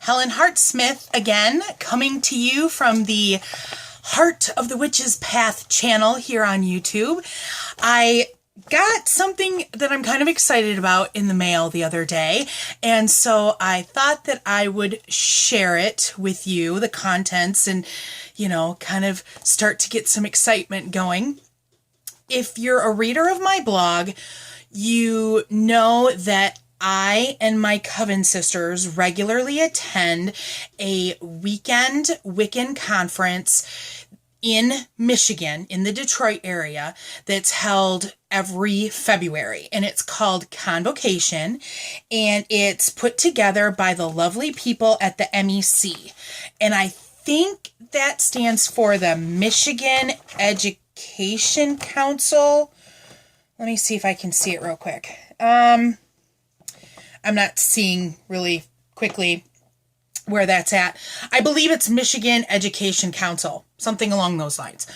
Helen Hart Smith again, coming to you from the Heart of the Witch's Path channel here on YouTube. I got something that I'm kind of excited about in the mail the other day, and so I thought that I would share it with you, the contents, and, you know, kind of start to get some excitement going. If you're a reader of my blog, you know that I and my coven sisters regularly attend a weekend Wiccan conference in Michigan, in the Detroit area, that's held every February, and it's called ConVocation, and it's put together by the lovely people at the MEC, and I think that stands for the Michigan Education Council. Let me see if I can see it real quick. I'm not seeing really quickly where that's at. I believe it's Michigan Education Council, something along those lines.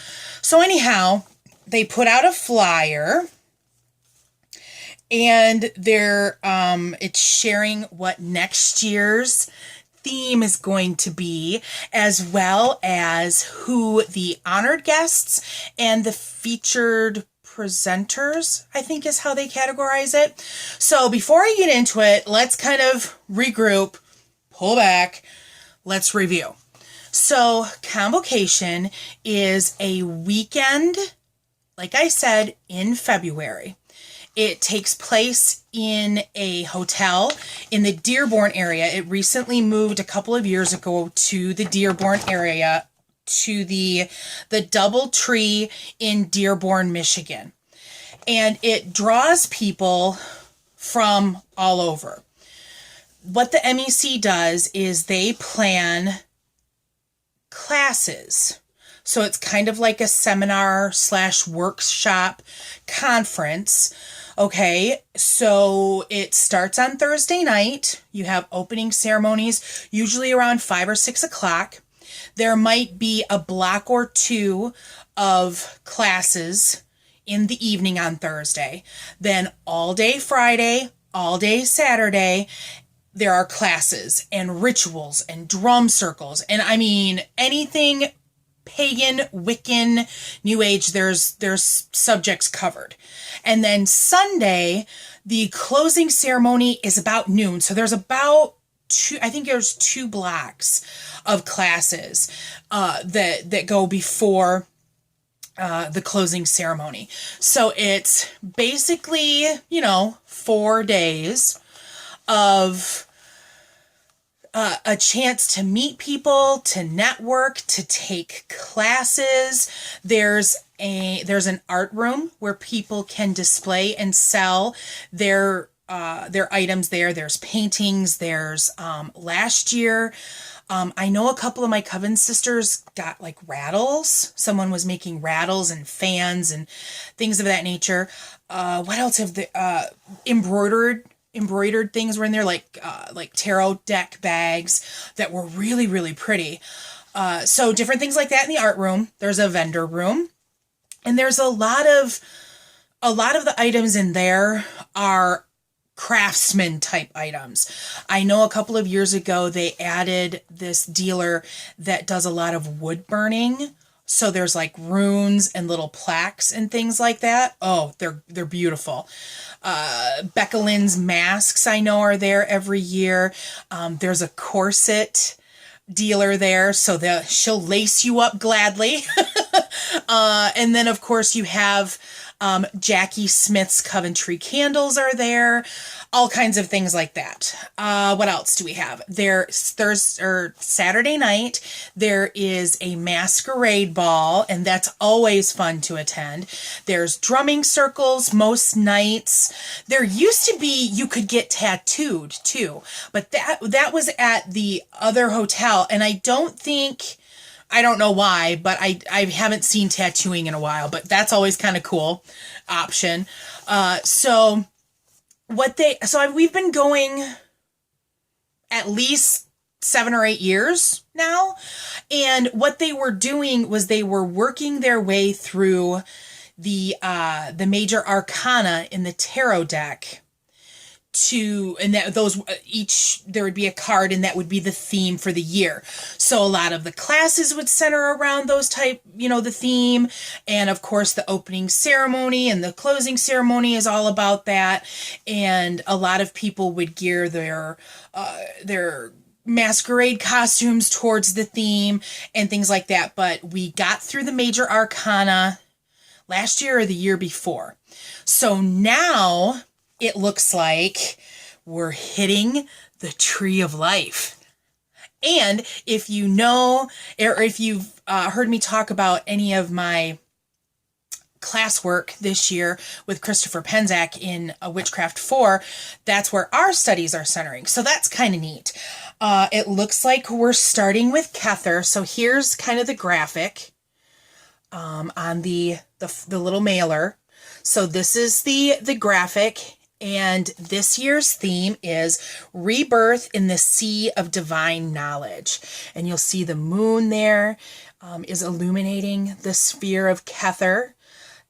So anyhow, they put out a flyer, and it's sharing what next year's theme is going to be, as well as who the honored guests and the featured presenters, I think is how they categorize it. So before I get into it, let's kind of regroup, pull back, let's review. So ConVocation is a weekend, like I said, in February. It takes place in a hotel in the Dearborn area. It recently moved a couple of years ago to the Dearborn area, to the DoubleTree in Dearborn, Michigan. And it draws people from all over. What the MEC does is they plan classes. So it's kind of like a seminar / workshop conference. Okay, so it starts on Thursday night. You have opening ceremonies, usually around 5 or 6 o'clock. There might be a block or two of classes in the evening on Thursday. Then all day Friday, all day Saturday, there are classes and rituals and drum circles. And I mean, anything pagan, Wiccan, New Age, there's subjects covered. And then Sunday, the closing ceremony is about noon. So there's about there's 2 blocks of classes that go before the closing ceremony. So it's basically, 4 days of a chance to meet people, to network, to take classes. There's an art room where people can display and sell their items there. There's paintings. There's last year, I know a couple of my coven sisters got like rattles. Someone was making rattles and fans and things of that nature. What else have the embroidered things were in there, like tarot deck bags that were really, really pretty. So different things like that in the art room. There's a vendor room, and there's a lot of the items in there are craftsman type items. I know a couple of years ago they added this dealer that does a lot of wood burning. So there's like runes and little plaques and things like that. Oh, they're beautiful. Becca Lynn's masks, I know, are there every year. There's a corset dealer there, so she'll lace you up gladly. And then of course you have Jacki Smith's Coventry candles are there, all kinds of things like that. What else do we have? Saturday night, there is a masquerade ball, and that's always fun to attend. There's drumming circles most nights. There used to be, you could get tattooed too, but that was at the other hotel, and I don't know why, but I haven't seen tattooing in a while, but that's always kind of cool option. We've been going at least 7 or 8 years now. And what they were doing was they were working their way through the major arcana in the tarot deck and that those each there would be a card and that would be the theme for the year. So a lot of the classes would center around those type, the theme, and of course the opening ceremony and the closing ceremony is all about that. And a lot of people would gear their masquerade costumes towards the theme and things like that. But we got through the major arcana last year or the year before. So now it looks like we're hitting the tree of life. And if you know, or if you've heard me talk about any of my classwork this year with Christopher Penzak in Witchcraft 4, that's where our studies are centering. So that's kind of neat. It looks like we're starting with Kether. So here's kind of the graphic on the little mailer. So this is the graphic. And this year's theme is Rebirth in the Sea of Divine Knowledge. And you'll see the moon there is illuminating the sphere of Kether.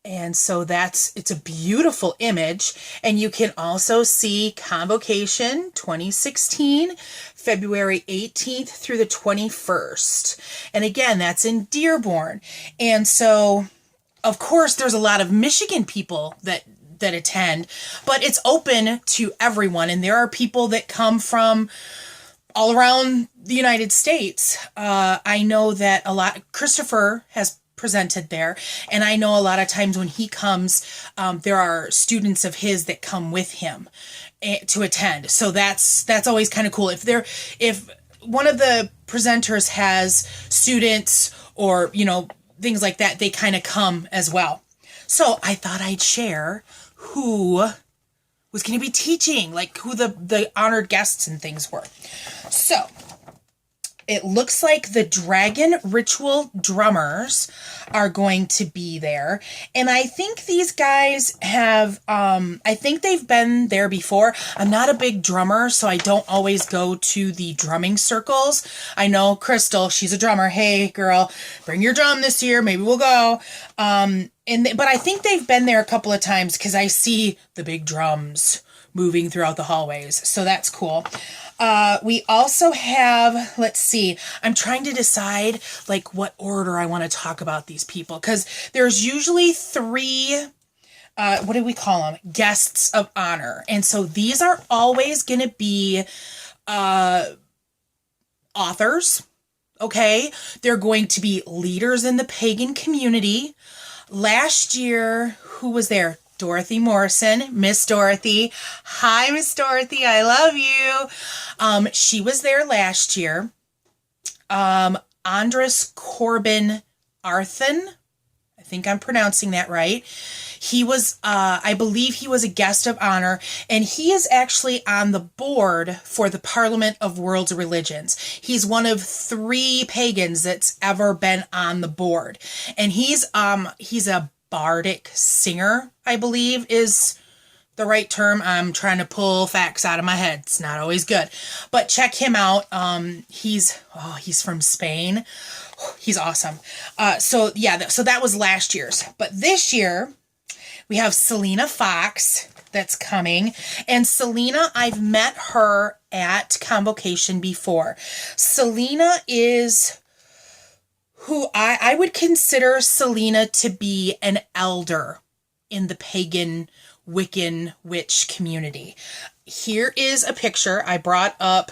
And so it's a beautiful image. And you can also see ConVocation 2016, February 18th through the 21st. And again, that's in Dearborn. And so, of course, there's a lot of Michigan people that attend, but it's open to everyone. And there are people that come from all around the United States. I know that Christopher has presented there, and I know a lot of times when he comes, there are students of his that come with him to attend. So that's always kind of cool. If one of the presenters has students or, things like that, they kind of come as well. So I thought I'd share who was going to be teaching, like who the honored guests and things were. So it looks like the Dragon Ritual drummers are going to be there. And I think these guys have, I think they've been there before. I'm not a big drummer, so I don't always go to the drumming circles. I know Crystal, she's a drummer. Hey, girl, bring your drum this year. Maybe we'll go. But I think they've been there a couple of times because I see the big drums moving throughout the hallways. So that's cool. We also have, let's see, I'm trying to decide like what order I want to talk about these people, because there's usually three, what do we call them? Guests of honor. And so these are always going to be authors. Okay. They're going to be leaders in the pagan community. Last year, who was there? Dorothy Morrison, Miss Dorothy. Hi, Miss Dorothy. I love you. She was there last year. Andres Corbin Arthen. I think I'm pronouncing that right. He was, I believe he was a guest of honor, and he is actually on the board for the Parliament of World Religions. He's one of 3 pagans that's ever been on the board. And he's a bardic singer, I believe is the right term. I'm trying to pull facts out of my head. It's not always good, but check him out. He's from Spain. He's awesome. So that was last year's, but this year we have Selena Fox that's coming. And Selena, I've met her at ConVocation before. Selena is who I would consider Selena to be an elder in the pagan Wiccan witch community. Here is a picture. I brought up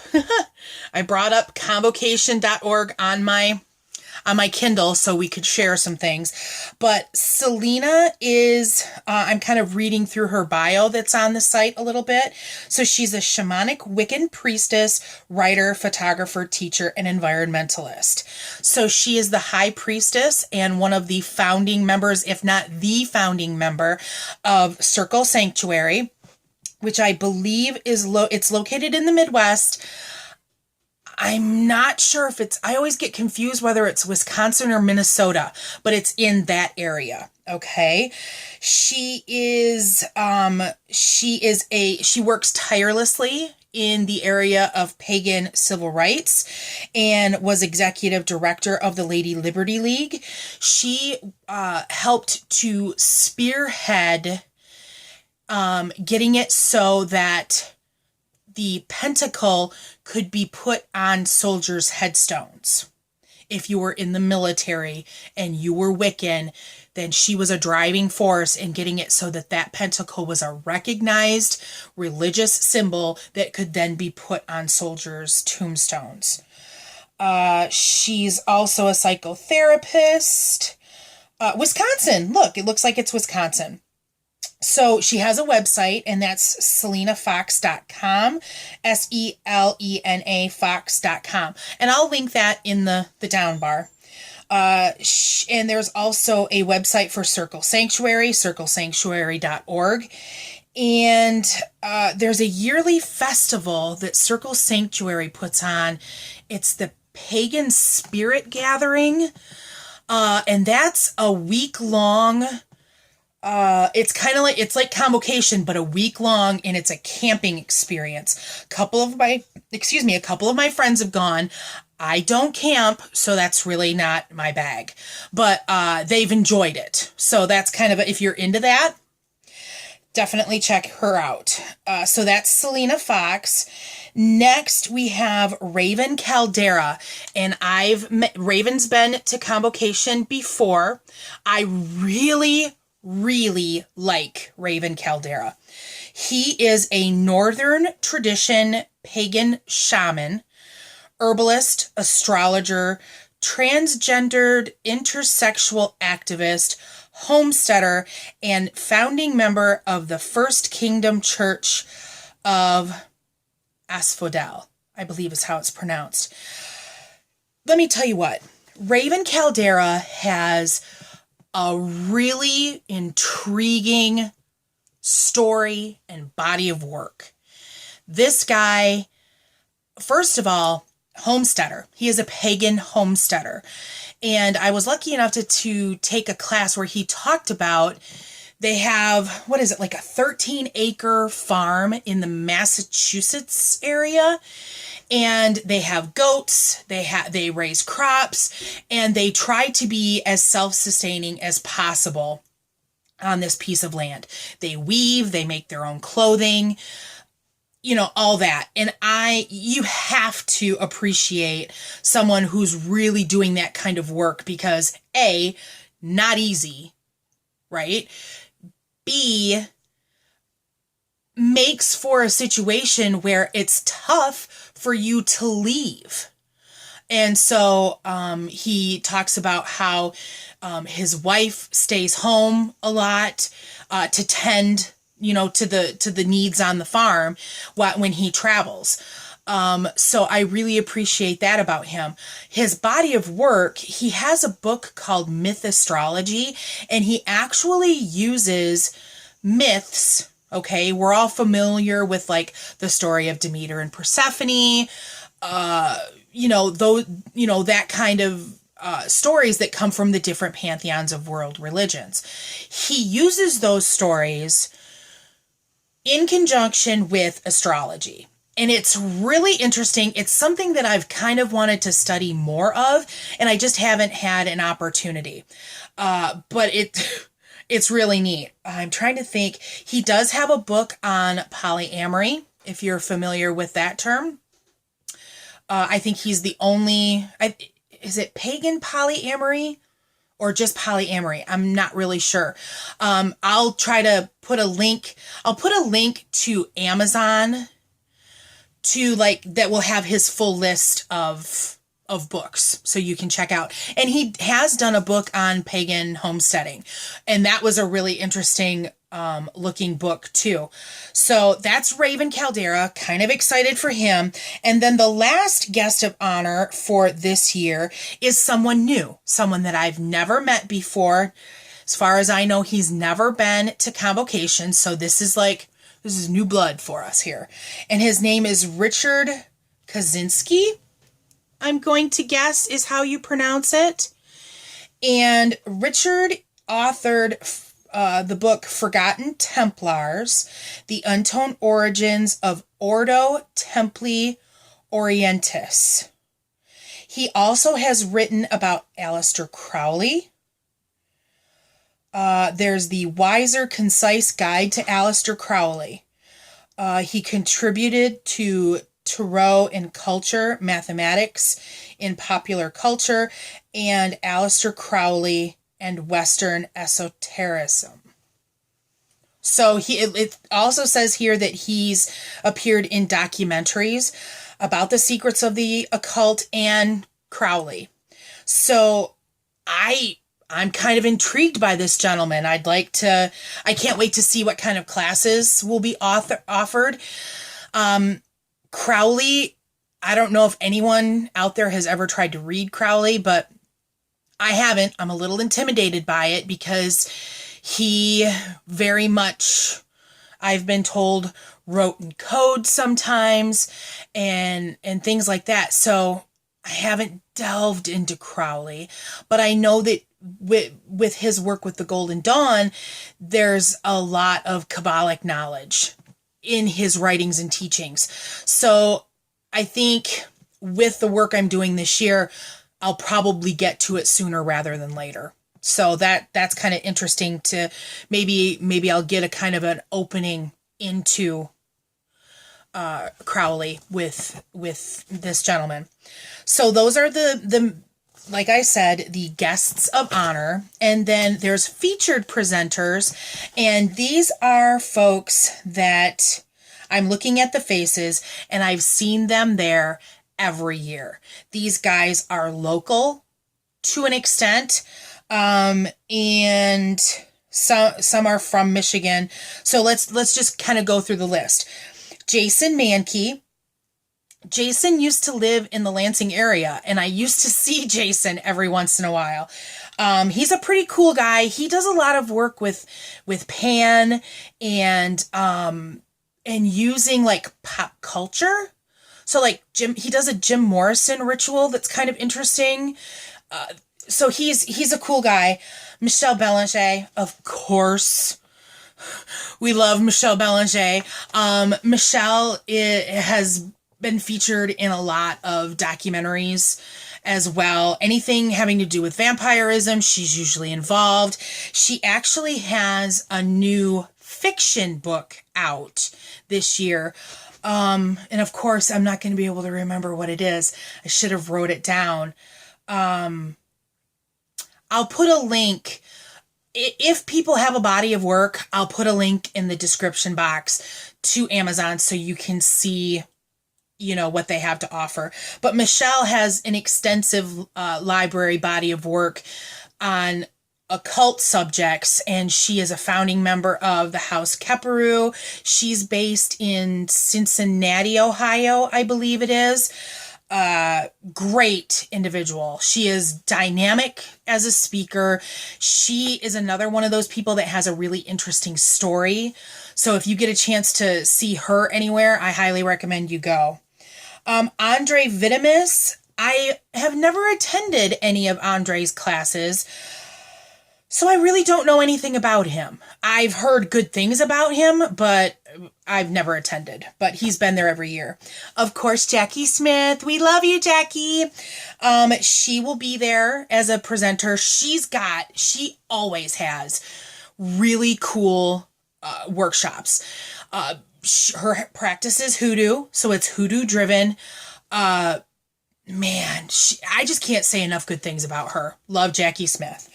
convocation.org on my Kindle so we could share some things. But Selena is, I'm kind of reading through her bio that's on the site a little bit. So she's a shamanic Wiccan priestess, writer, photographer, teacher, and environmentalist. So she is the high priestess and one of the founding members, if not the founding member, of Circle Sanctuary, which I believe it's located in the Midwest. I'm not sure if I always get confused whether it's Wisconsin or Minnesota, but it's in that area. Okay. She works tirelessly in the area of pagan civil rights and was executive director of the Lady Liberty League. She helped to spearhead getting it so that the pentacle could be put on soldiers' headstones. If you were in the military and you were Wiccan, then she was a driving force in getting it so that that pentacle was a recognized religious symbol that could then be put on soldiers' tombstones. She's also a psychotherapist. Wisconsin. Look, it looks like it's Wisconsin. So she has a website, and that's selenafox.com, SELENA Fox.com. And I'll link that in the down bar. And there's also a website for Circle Sanctuary, circlesanctuary.org. And there's a yearly festival that Circle Sanctuary puts on. It's the Pagan Spirit Gathering. And that's a week-long... it's like ConVocation, but a week long, and it's a camping experience. A couple of my friends have gone. I don't camp, so that's really not my bag, but they've enjoyed it. So that's kind of if you're into that, definitely check her out. So that's Selena Fox. Next, we have Raven Caldera, and Raven's been to ConVocation before. I really like Raven Caldera. He is a Northern tradition pagan shaman, herbalist, astrologer, transgendered intersexual activist, homesteader, and founding member of the First Kingdom Church of Asphodel, I believe is how it's pronounced. Let me tell you what, Raven Caldera has a really intriguing story and body of work. This guy, first of all, homesteader. He is a pagan homesteader. And I was lucky enough to take a class where he talked about, they have, like a 13-acre farm in the Massachusetts area. And they have goats, they raise crops, and they try to be as self-sustaining as possible on this piece of land. They weave, they make their own clothing, all that. And you have to appreciate someone who's really doing that kind of work because A, not easy, right? B, makes for a situation where it's tough for you to leave. And so he talks about how his wife stays home a lot to tend, to the needs on the farm when he travels. So I really appreciate that about him. His body of work, he has a book called Myth Astrology, and he actually uses myths. Okay, we're all familiar with like the story of Demeter and Persephone, that kind of stories that come from the different pantheons of world religions. He uses those stories in conjunction with astrology. And it's really interesting. It's something that I've kind of wanted to study more of, and I just haven't had an opportunity. But it's really neat. I'm trying to think. He does have a book on polyamory, if you're familiar with that term. I think he's the only... is it pagan polyamory or just polyamory? I'm not really sure. I'll try to put a link. I'll put a link to Amazon that will have his full list of books so you can check out. And he has done a book on pagan homesteading, and that was a really interesting looking book too. So that's Raven Caldera, kind of excited for him. And then the last guest of honor for this year is someone new, someone that I've never met before. As far as I know, he's never been to ConVocation, so this is new blood for us here. And his name is Richard Kaczynski, I'm going to guess is how you pronounce it. And Richard authored the book Forgotten Templars, The Untold Origins of Ordo Templi Orientis. He also has written about Aleister Crowley. There's the Wiser, Concise Guide to Aleister Crowley. He contributed to Thoreau in culture, mathematics, in popular culture, and Aleister Crowley and Western esotericism. So it also says here that he's appeared in documentaries about the secrets of the occult and Crowley. So I'm kind of intrigued by this gentleman. I can't wait to see what kind of classes will be offered. Crowley, I don't know if anyone out there has ever tried to read Crowley, but I haven't. I'm a little intimidated by it because he very much, I've been told, wrote in code sometimes and things like that. So I haven't delved into Crowley, but I know that with his work with the Golden Dawn, there's a lot of Kabbalic knowledge in his writings and teachings. So I think with the work I'm doing this year, I'll probably get to it sooner rather than later. So that's kind of interesting to maybe I'll get a kind of an opening into Crowley with this gentleman. So those are the like I said, the guests of honor, and then there's featured presenters, and these are folks that I'm looking at the faces and I've seen them there every year. These guys are local to an extent, and some are from Michigan. So let's just kind of go through the list. Jason Mankey. Jason used to live in the Lansing area, and I used to see Jason every once in a while. He's a pretty cool guy. He does a lot of work with pan and using like pop culture. So like he does a Jim Morrison ritual that's kind of interesting. So he's a cool guy. Michelle Belanger, of course. We love Michelle Belanger. Michelle has been featured in a lot of documentaries as well. Anything having to do with vampirism, she's usually involved. She actually has a new fiction book out this year. And of course, I'm not going to be able to remember what it is. I should have wrote it down. I'll put a link. If people have a body of work, I'll put a link in the description box to Amazon so you can see, what they have to offer. But Michelle has an extensive library body of work on occult subjects, and she is a founding member of the House Keperu. She's based in Cincinnati, Ohio, I believe it is. Great individual. She is dynamic as a speaker. She is another one of those people that has a really interesting story. So if you get a chance to see her anywhere, I highly recommend you go. Andrieh Vitimus. I have never attended any of Andrieh's classes, so I really don't know anything about him. I've heard good things about him, but I've never attended. But he's been there every year. Of course, Jacki Smith. We love you, Jacki. She will be there as a presenter. She always has really cool workshops. Her practice is hoodoo, so it's hoodoo driven. I just can't say enough good things about her. Love Jacki Smith.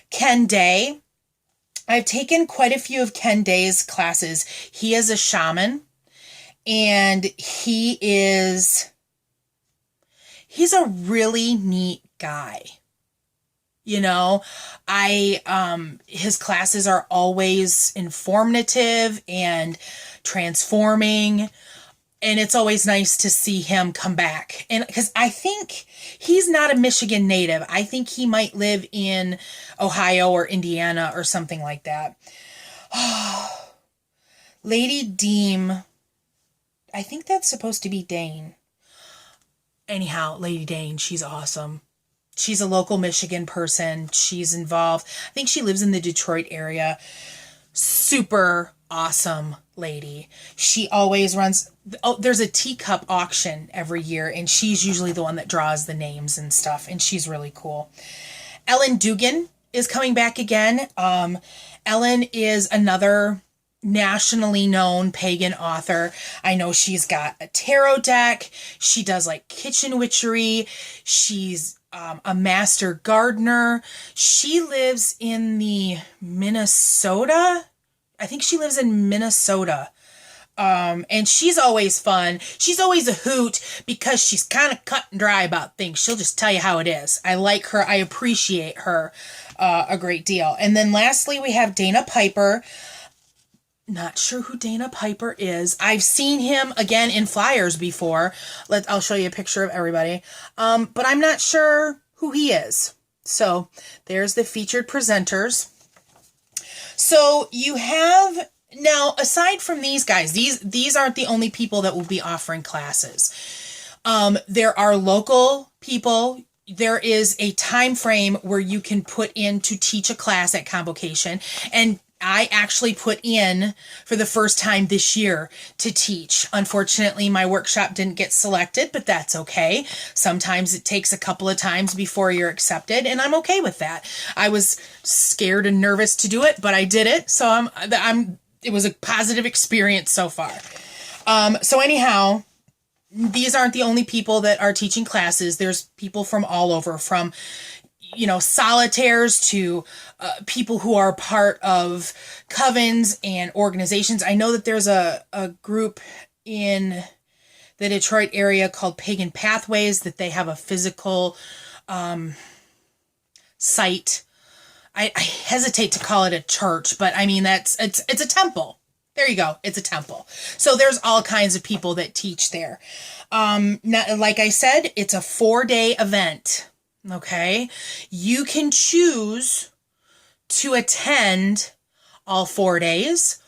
Kenn Day. I've taken quite a few of Kenn Day's classes. He is a shaman, and he's a really neat guy. His classes are always informative and transforming, and it's always nice to see him come back. And because I think he's not a Michigan native. I think he might live in Ohio or Indiana or something like that. Lady Deem. I think that's supposed to be Dane. Anyhow, Lady Dane, she's awesome. She's a local Michigan person. She's involved. I think she lives in the Detroit area. Super awesome lady. She always runs... there's a teacup auction every year, and she's usually the one that draws the names and stuff, and she's really cool. Ellen Dugan is coming back again. Ellen is another nationally known pagan author. I know she's got a tarot deck. She does like kitchen witchery. She's a master gardener. She lives in the Minnesota. I think she lives in Minnesota. And she's always fun. She's always a hoot because she's kind of cut and dry about things. She'll just tell you how it is. I like her. I appreciate her a great deal. And then lastly, we have Dana Piper. Not sure who Dana Piper is. I've seen him again in flyers before. I'll show you a picture of everybody. But I'm not sure who he is. So there's the featured presenters. So you have, now aside from these guys, these aren't the only people that will be offering classes. There are local people. There is a time frame where you can put in to teach a class at ConVocation, and I actually put in for the first time this year to teach. Unfortunately, my workshop didn't get selected, but that's okay. Sometimes it takes a couple of times before you're accepted, and I'm okay with that. I was scared and nervous to do it, but I did it, so it was a positive experience so far. So anyhow, these aren't the only people that are teaching classes. There's people from all over, from solitaires to people who are part of covens and organizations. I know that there's a group in the Detroit area called Pagan Pathways, that they have a physical site. I hesitate to call it a church, but I mean, it's a temple. There you go. It's a temple. So there's all kinds of people that teach there. Now, like I said, it's a 4-day event. Okay, you can choose to attend all 4 days,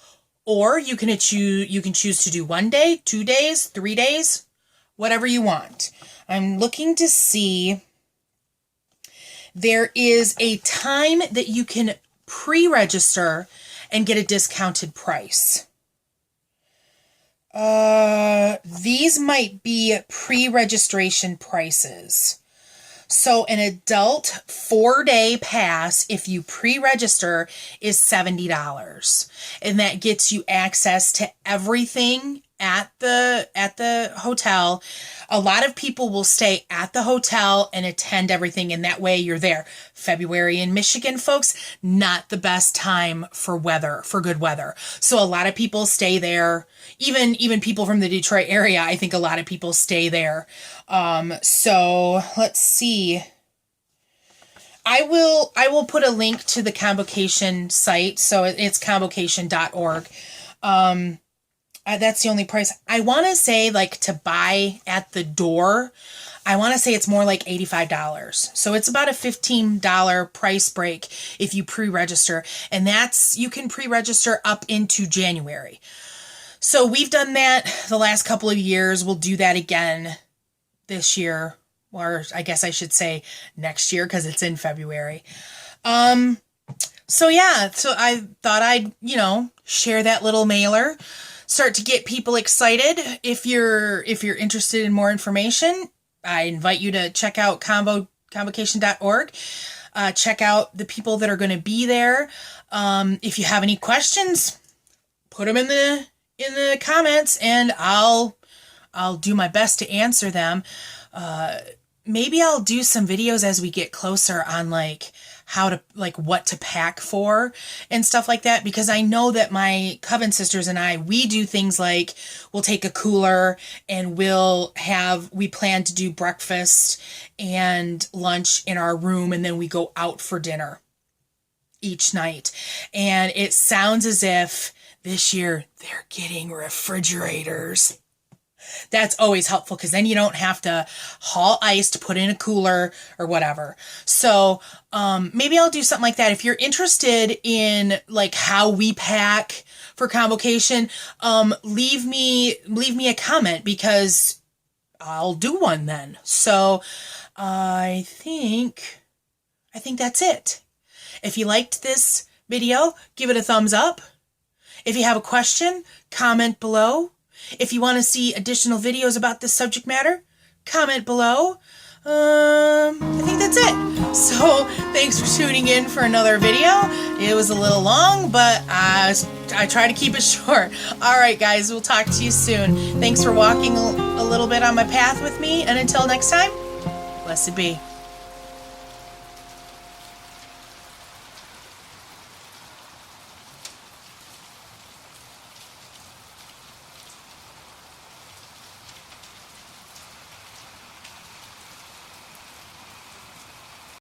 or you can choose to do 1 day, 2 days, 3 days, whatever you want. I'm looking to see. There is a time that you can pre-register and get a discounted price. These might be pre-registration prices. So an adult 4-day pass, if you pre-register, is $70. And that gets you access to everything at the hotel. A lot of people will stay at the hotel and attend everything, and that way you're there. February in Michigan, folks, not the best time for good weather. So a lot of people stay there. Even people from the Detroit area, I think a lot of people stay there. So let's see. I will put a link to the ConVocation site. So it's convocation.org. That's the only price. I want to say, like, to buy at the door, I want to say it's more like $85. So it's about a $15 price break if you pre-register. And you can pre-register up into January. So we've done that the last couple of years. We'll do that again this year, or I guess I should say next year, because it's in February. So yeah, so I thought I'd, share that little mailer, start to get people excited. If you're interested in more information, I invite you to check out convocation.org. Check out the people that are going to be there. If you have any questions, put them in the comments, and I'll do my best to answer them. Maybe I'll do some videos as we get closer on what to pack for and stuff like that, because I know that my coven sisters and we do things like we'll take a cooler and we plan to do breakfast and lunch in our room, and then we go out for dinner each night. And it sounds as if this year they're getting refrigerators. That's always helpful, because then you don't have to haul ice to put in a cooler or whatever. So maybe I'll do something like that. If you're interested in how we pack for ConVocation, leave me a comment, because I'll do one then. So I think that's it. If you liked this video, give it a thumbs up. If you have a question, comment below. If you want to see additional videos about this subject matter, comment below. I think that's it. So thanks for tuning in for another video. It was a little long, but I I try to keep it short. All right, guys, we'll talk to you soon. Thanks for walking a little bit on my path with me, and until next time, blessed be.